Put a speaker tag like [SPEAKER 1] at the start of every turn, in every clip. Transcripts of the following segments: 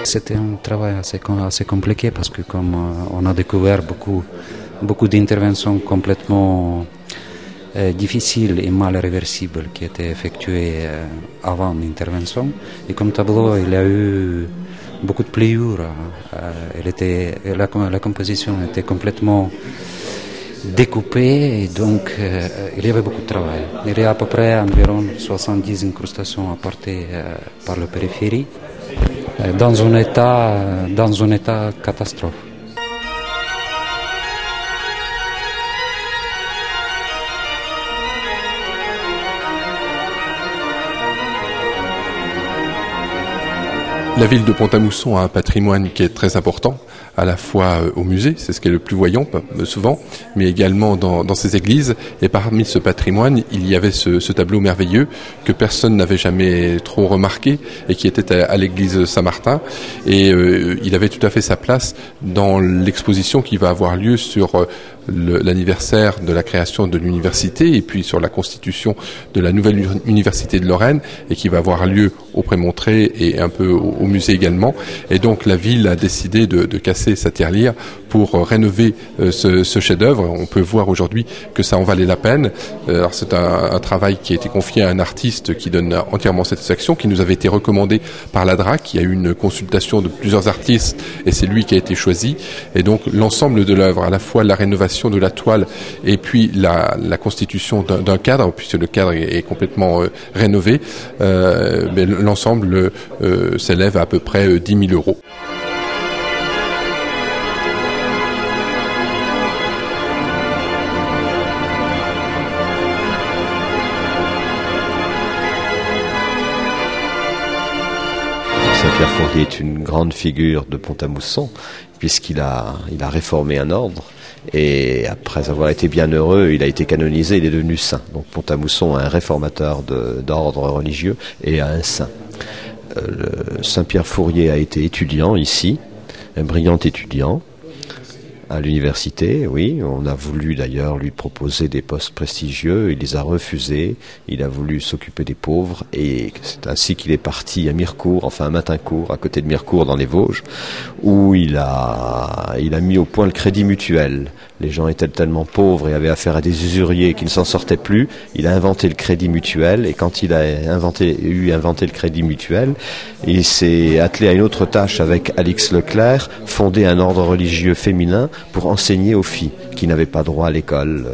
[SPEAKER 1] C'était un travail assez compliqué parce que comme on a découvert beaucoup d'interventions complètement difficiles et mal réversibles qui étaient effectuées avant l'intervention. Et comme tableau, il y a eu beaucoup de pliures. La composition était complètement découpée et donc il y avait beaucoup de travail. Il y a à peu près environ 70 incrustations apportées par la périphérie dans un état catastrophe.
[SPEAKER 2] La ville de Pont-à-Mousson a un patrimoine qui est très important, à la fois au musée, c'est ce qui est le plus voyant souvent, mais également dans ses églises. Et parmi ce patrimoine, il y avait ce tableau merveilleux que personne n'avait jamais trop remarqué et qui était à l'église Saint-Martin. Et il avait tout à fait sa place dans l'exposition qui va avoir lieu sur l'anniversaire de la création de l'université et puis sur la constitution de la nouvelle université de Lorraine et qui va avoir lieu au Prémontré et un peu au musée également. Et donc la ville a décidé de casser sa tirelire pour rénover ce chef-d'œuvre. On peut voir aujourd'hui que ça en valait la peine. Alors c'est un travail qui a été confié à un artiste qui donne entièrement satisfaction, qui nous avait été recommandé par la DRAC, qui a eu une consultation de plusieurs artistes et c'est lui qui a été choisi. Et donc l'ensemble de l'œuvre, à la fois la rénovation de la toile et puis la constitution d'un cadre, puisque le cadre est complètement rénové, mais l'ensemble s'élève à peu près 10 000 €.
[SPEAKER 3] Saint-Pierre Fourier est une grande figure de Pont-à-Mousson, puisqu'il a réformé un ordre, et après avoir été bienheureux, il a été canonisé, il est devenu saint. Donc Pont-à-Mousson a un réformateur d'ordre religieux et a un saint. Saint-Pierre Fourier a été étudiant ici, un brillant étudiant, à l'université, oui. On a voulu d'ailleurs lui proposer des postes prestigieux, il les a refusés, il a voulu s'occuper des pauvres et c'est ainsi qu'il est parti à Mirecourt, enfin à Matincourt, à côté de Mirecourt dans les Vosges, où il a mis au point le crédit mutuel. Les gens étaient tellement pauvres et avaient affaire à des usuriers qui ne s'en sortaient plus. Il a inventé le crédit mutuel et quand il a inventé le crédit mutuel, il s'est attelé à une autre tâche avec Alix Leclerc, fonder un ordre religieux féminin pour enseigner aux filles qui n'avaient pas droit à l'école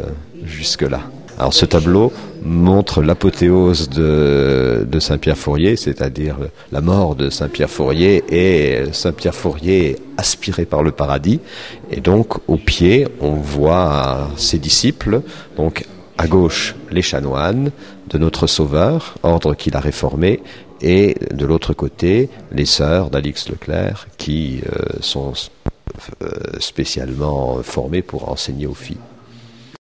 [SPEAKER 3] jusque-là. Alors ce tableau montre l'apothéose de Saint-Pierre Fourier, c'est-à-dire la mort de Saint-Pierre Fourier et Saint-Pierre Fourier aspiré par le paradis. Et donc au pied, on voit ses disciples, donc à gauche les chanoines de notre Sauveur, ordre qu'il a réformé, et de l'autre côté les sœurs d'Alix Leclerc qui sont spécialement formées pour enseigner aux filles.